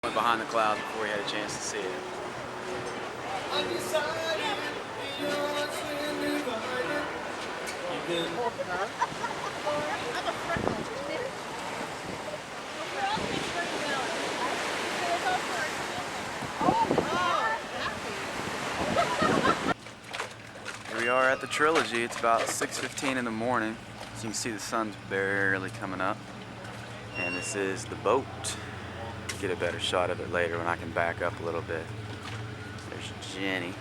Went behind the clouds before we had a chance to see it. Here we are at the Trilogy. It's about 6:15 in the morning. As you can see, the sun's barely coming up. And this is the boat. Get a better shot of it later when I can back up a little bit. There's Jenny.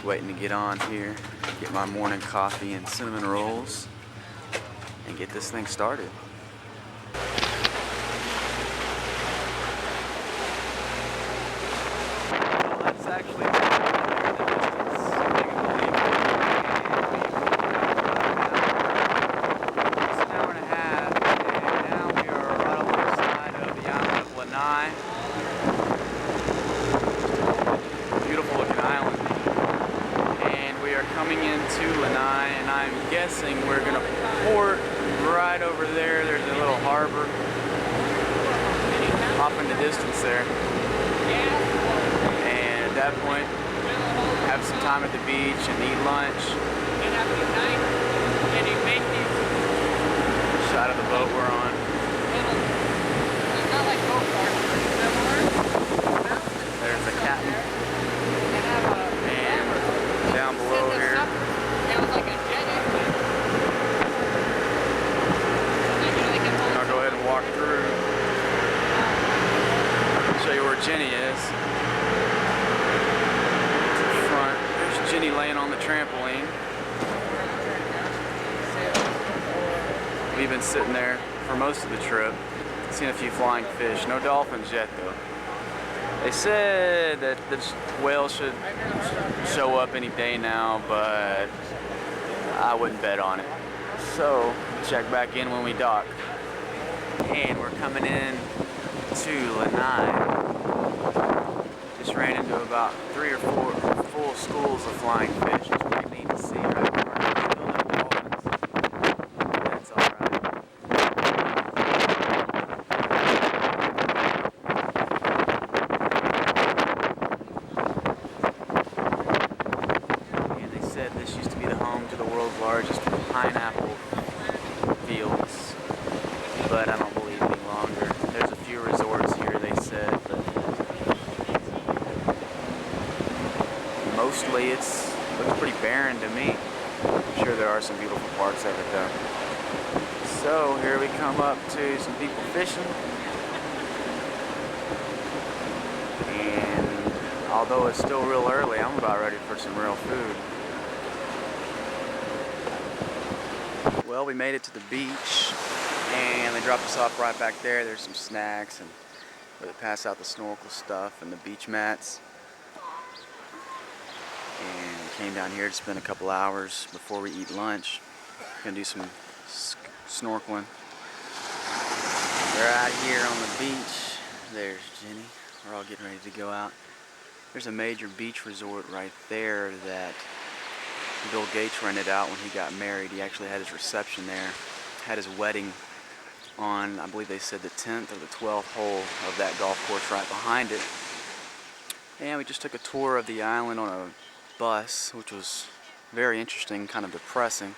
Waiting to get on here, get my morning coffee and cinnamon rolls, and get this thing started. Well, that's actually beautiful looking island, and we are coming into Lanai, and I'm guessing we're gonna port right over there. There's a little harbor off in the distance there, and at that point have some time at the beach and eat lunch. Shot of the boat we're on. There's the captain. And down below here. I'll go ahead and walk through. Show you where Jenny is. To the front. There's Jenny laying on the trampoline. We've been sitting there for most of the trip. Seen a few flying fish. No dolphins yet though. They said that the whale should show up any day now, but I wouldn't bet on it. So, check back in when we dock. And we're coming in to Lanai. Just ran into about 3 or 4 full schools of flying fish. It's pretty neat to see, right? Still no dolphins. That's alright. This used to be the home to the world's largest pineapple fields, but I don't believe any longer. There's a few resorts here, they said, but mostly looks pretty barren to me. I'm sure there are some beautiful parts of it though. So here we come up to some people fishing, and although it's still real early, I'm about ready for some real food. Well, we made it to the beach, and they dropped us off right back there. There's some snacks and where they pass out the snorkel stuff and the beach mats. And we came down here to spend a couple hours before we eat lunch. Gonna do some snorkeling. We're out here on the beach. There's Jenny. We're all getting ready to go out. There's a major beach resort right there that Bill Gates rented out when he got married. He actually had his reception there, had his wedding on, I believe they said the 10th or the 12th hole of that golf course right behind it. And we just took a tour of the island on a bus, which was very interesting, kind of depressing.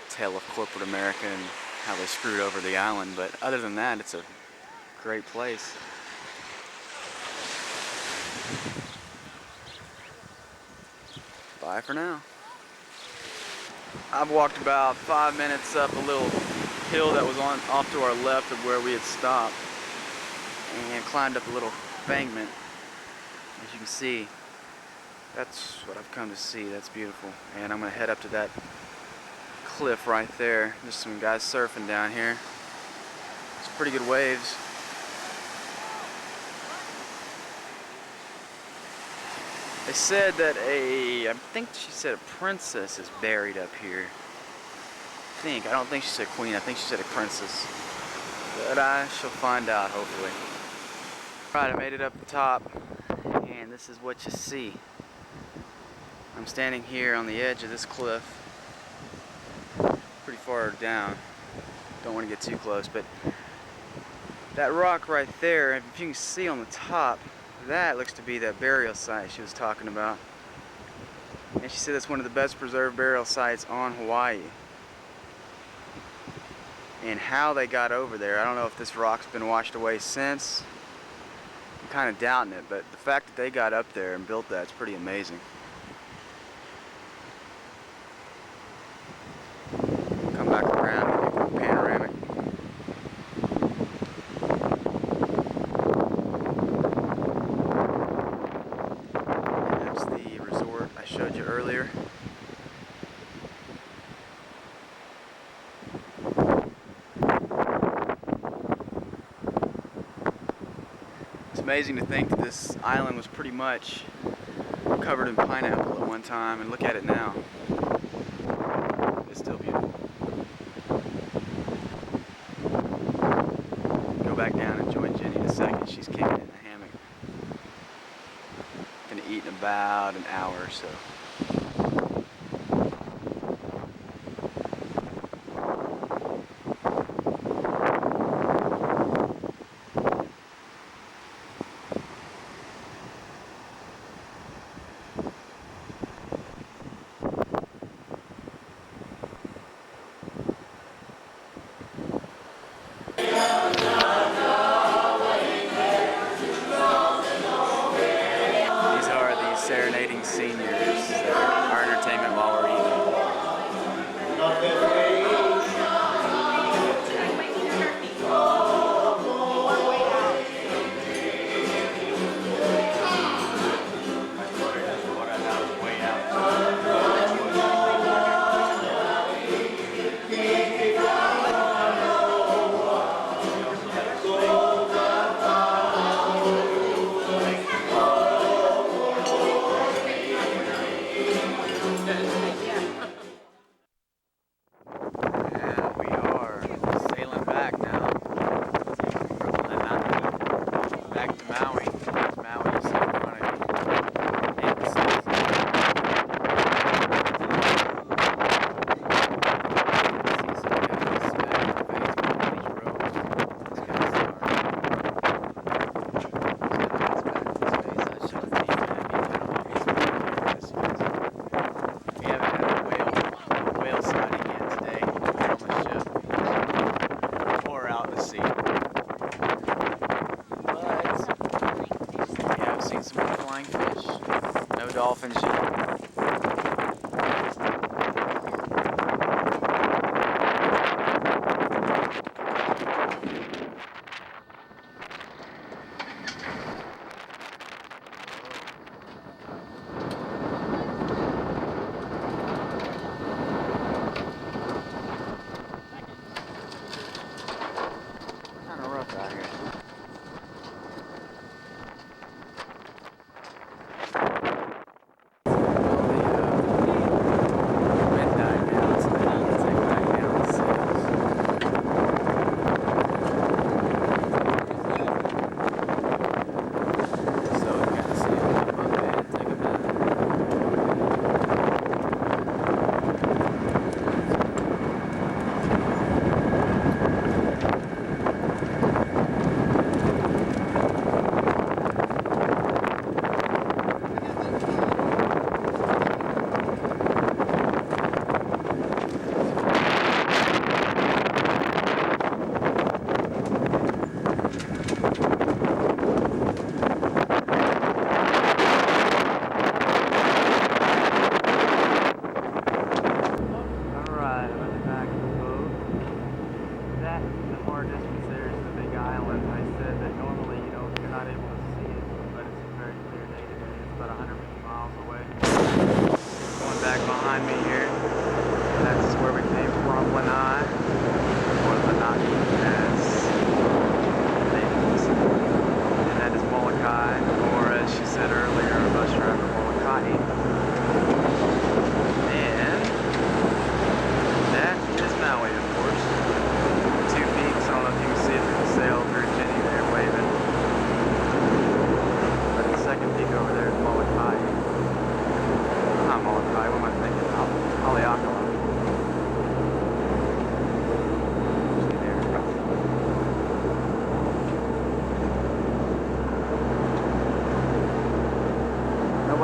Tale of corporate America and how they screwed over the island, but other than that, it's a great place. Bye for now. I've walked about 5 minutes up a little hill that was off to our left of where we had stopped, and climbed up a little embankment. As you can see, that's what I've come to see. That's beautiful. And I'm going to head up to that cliff right there. There's some guys surfing down here. It's pretty good waves. They said that I think she said a princess is buried up here. I don't think she said queen, I think she said a princess. But I shall find out, hopefully. Alright, I made it up the top, and this is what you see. I'm standing here on the edge of this cliff, pretty far down. Don't want to get too close, but That rock right there, if you can see on the top, that looks to be that burial site she was talking about. And she said it's one of the best preserved burial sites on Hawaii. And how they got over there, I don't know if this rock's been washed away since. I'm kind of doubting it, but the fact that they got up there and built that's pretty amazing. Come back around, panoramic. And that's the resort I showed you earlier. It's amazing to think that this island was pretty much covered in pineapple at one time, and look at it now. It's still beautiful. Go back down and join Jenny in a second. She's kicking it in the hammock. Gonna eat in about an hour or so. Serenading seniors, our entertainment while we're eating. No dolphins yet. Kind of rough out here.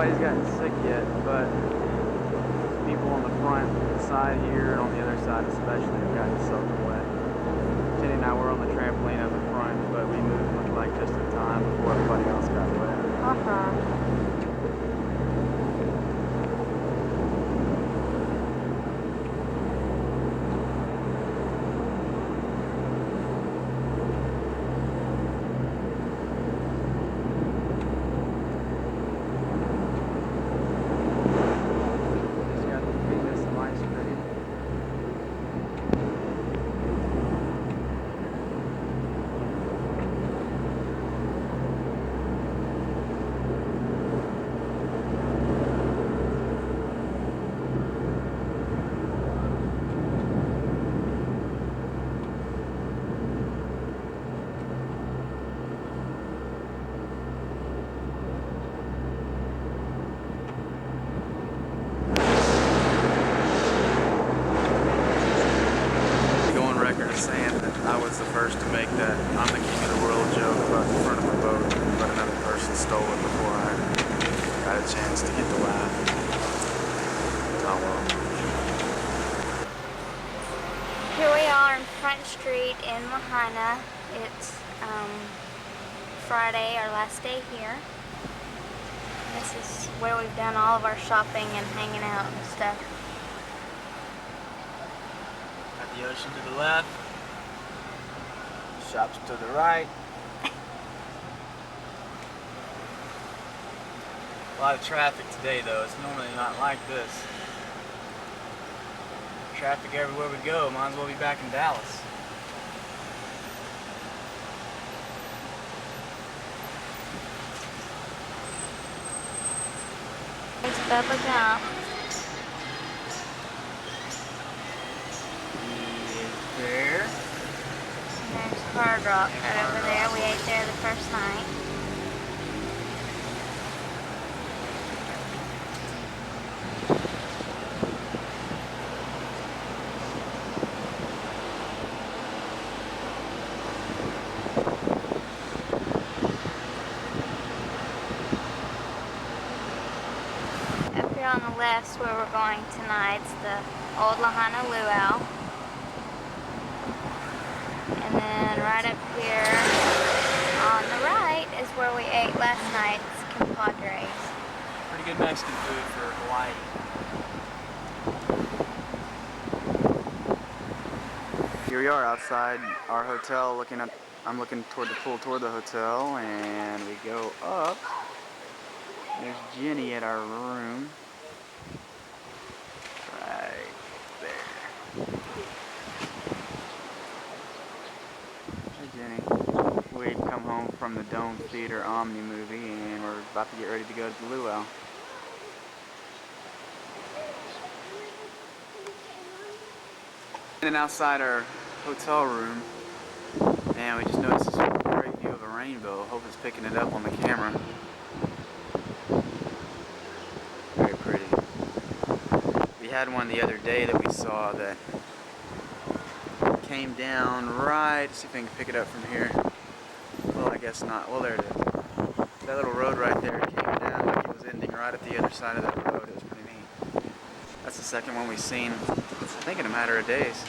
nobody's gotten sick yet, but people on the front side here and on the other side especially have gotten soaking wet. Jenny and I were on the trampoline up in front, but we moved looked like just in time before everybody else got wet. I was the first to make that "I'm the king of the world" joke about the front of the boat, but another person stole it before I got a chance to get the laugh. Oh well. Here we are on Front Street in Lahaina. It's Friday, our last day here. This is where we've done all of our shopping and hanging out and stuff. Got the ocean to the left. Shops to the right. A lot of traffic today though, it's normally not like this. Traffic everywhere we go, might as well be back in Dallas. There's Bubba Gump. There. There's Hard Rock right over there. We ate there the first night. Up here on the left's where we're going tonight. It's the old Lahaina Luau. And then right up here on the right is where we ate last night's compadres. Pretty good Mexican food for Hawaii. Here we are outside our hotel looking at, I'm looking toward the pool toward the hotel, and we go up. There's Jenny at our room. Right there. Jenny. We'd come home from the Dome Theater Omni movie and we're about to get ready to go to the luau. And outside our hotel room, and we just noticed this great view of a rainbow. Hope it's picking it up on the camera. Very pretty. We had one the other day that we saw that came down right, see if I can pick it up from here. Well, I guess not. Well, there it is. That little road right there came down like it was ending right at the other side of that road. It was pretty neat. That's the second one we've seen, I think, in a matter of days.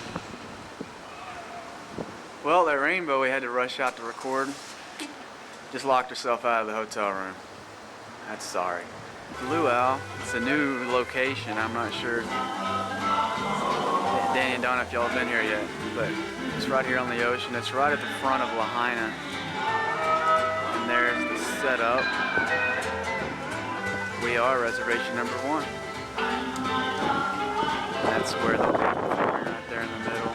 Well, that rainbow we had to rush out to record. Just locked herself out of the hotel room. That's sorry. Luau, it's a new location. I'm not sure. Danny and Donna, if y'all have been here yet, but it's right here on the ocean. It's right at the front of Lahaina. And there's the setup. We are reservation number 1. That's where the big figure right there in the middle.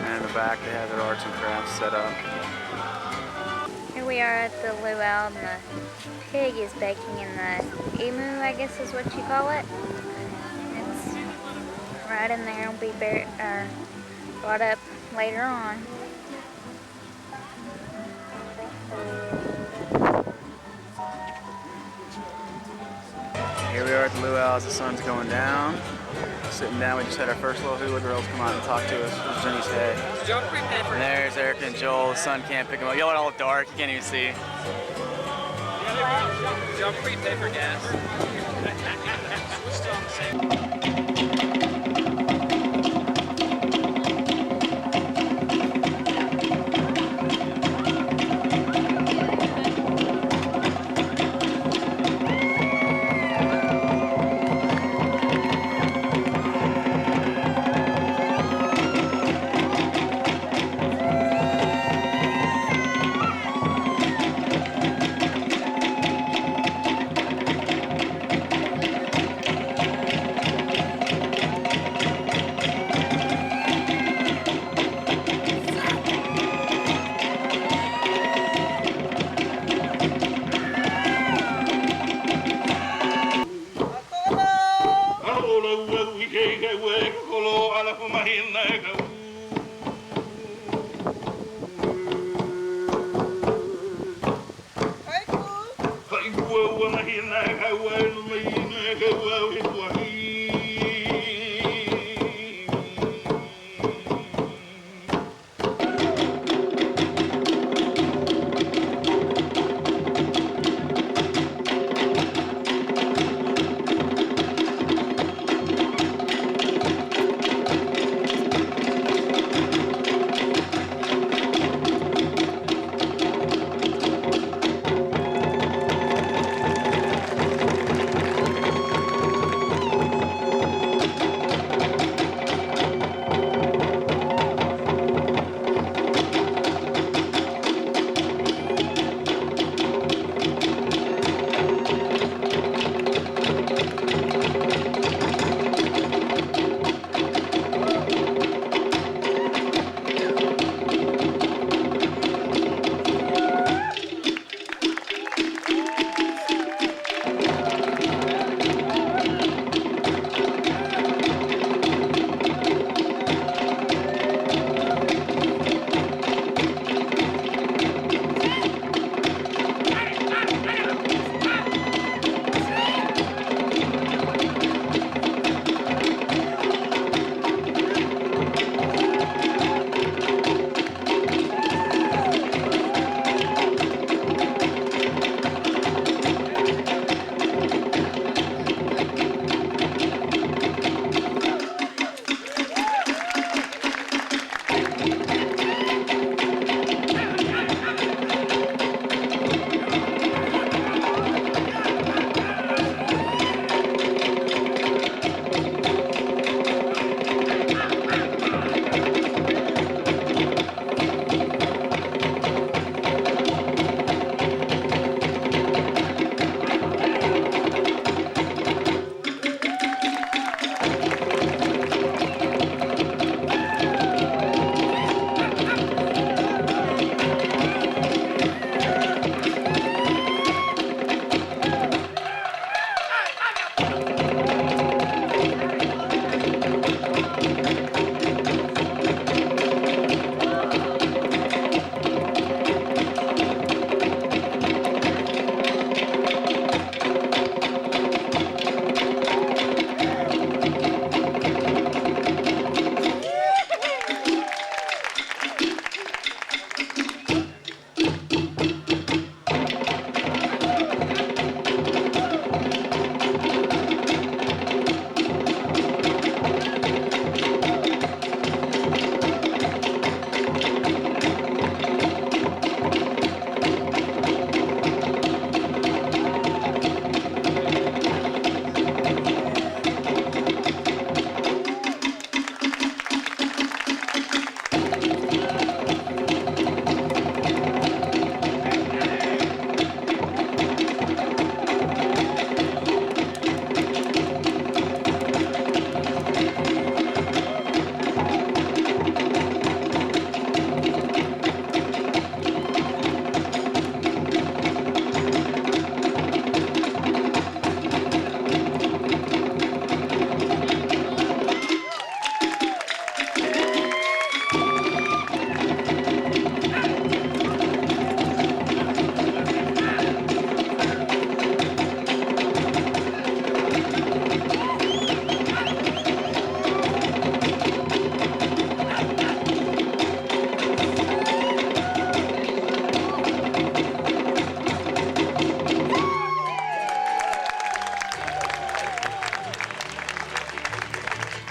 And in the back they have their arts and crafts set up. Here we are at the luau, and the pig is baking in the emu, I guess is what you call it. It's right in there. It'll be brought up later on. Here we are at the luau as the sun's going down. Sitting down, we just had our first little hula girls come out and talk to us. This is Jenny's head. And there's Erica and Joel. The sun can't pick them up. Y'all are all dark, you can't even see. Y'all prepay for gas. We're still on the same.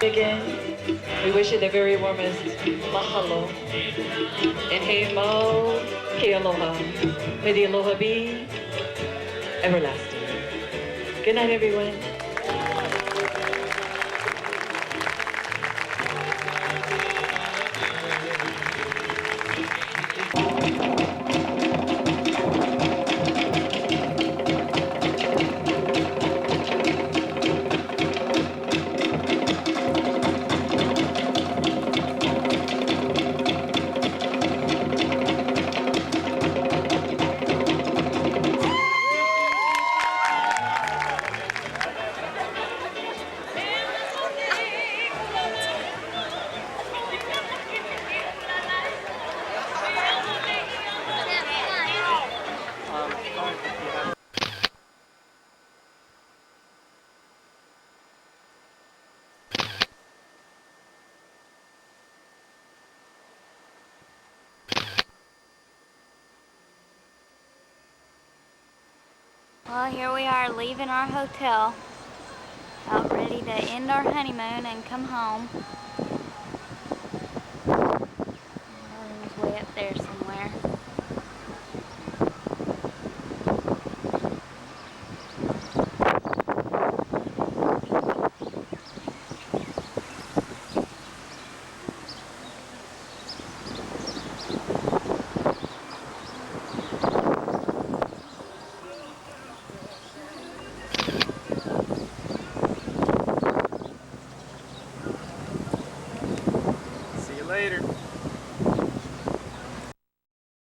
again. We wish you the very warmest mahalo. And he mau ke aloha. May the aloha be everlasting. Good night, everyone. Well, here we are leaving our hotel, about ready to end our honeymoon and come home.